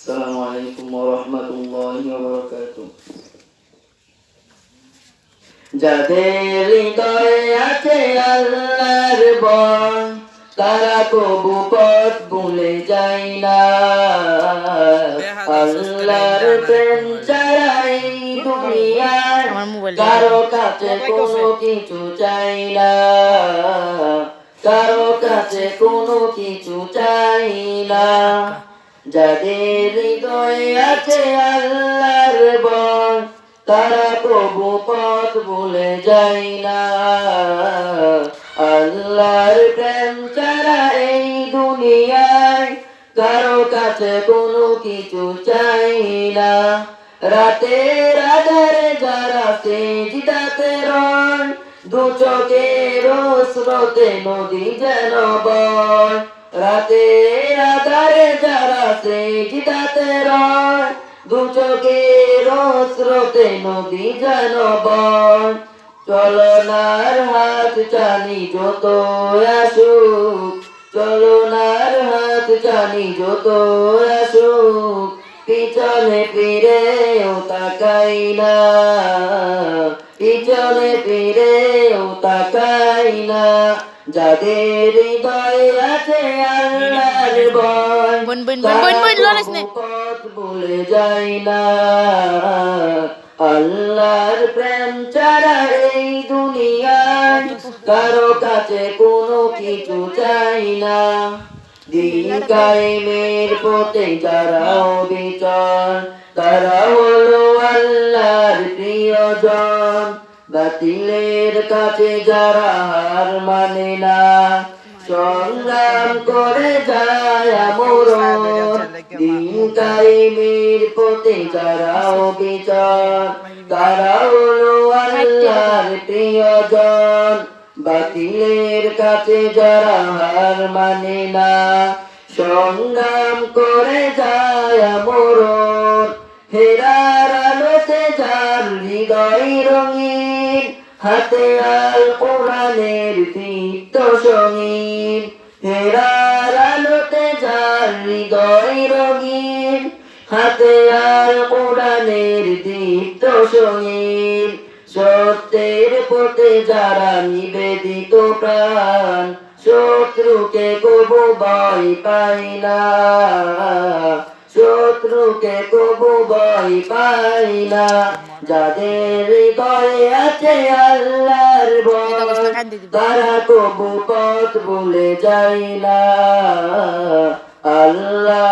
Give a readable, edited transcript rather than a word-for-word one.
আসসালামু আলাইকুম ওয়া রাহমাতুল্লাহি ওয়া বারাকাতুহু। যাদের হৃদয়ে আছে আল্লাহর ভয়, তারা কবু পথ ভুলে যায় না। আল্লাহর প্রেম ছাড়া এই দুনিয়ায় কারো কাছে কোনো কিছু চাই না, কারো কাছে কোনো কিছু চাই না। যাদের হৃদয়ে আছে আল্লাহর ভয়, তারা প্রভু পথ ভুলে যায় না। আল্লাহর প্রেম ছাড়া এই দুনিয়ায় কারো কাছে কোনো কিছু চাই না। রাতের আধারে যারা সিজদাতে রয়, দু চোখের স্রোতে নদী যেন বয়। রাতের আধারে যারা সিজদাতে রয়, দু চোখের স্রোতে নদী যেন বয়। চলনার হাত চালি যত আসুক, চলনার হাত চালি যত আসুক, পিছনে ফিরেও তাকাই না, পিছনে ফিরেও তাকাই না। যাদের হৃদয়ে আছে আল্লাহর ভয়, তারা পথ ভুলে যায় না। আল্লাহর প্রেম ছাড়া এই দুনিয়ায় কারো কাছে কোনো কিছু চাই না। দিন কায়েমের পথে যারা অবিচল, তারা হলো আল্লাহর প্রিয়জন। বাতিলের কাছে যারা হার মানে না, সংগ্রাম করে যায় আমরণ। দিন কায়েমের পথে যারা অবিচল, তারা হলো আল্লাহর প্রিয়জন। বাতিলের কাছে যারা হার মানে না, সংগ্রাম করে যায় আমরণ। হেরার আলোতে যার হৃদয় রঙিন, হাতে আল কোরআনের দীপ্ত সঙ্গীন। হেরার আলোতে যার হৃদয় রঙিন, হাতে আল কোরআনের দীপ্ত সঙ্গীন। সত্যের পথে যারা নিবেদিত প্রাণ, শত্রুকে কবু ভয় পায় না, শত্রুকে কবু ভয় পায় না। যাদের হৃদয়ে আছে আল্লাহর ভয়, তারা কবু পথ ভুলে যায় না। আল্লাহ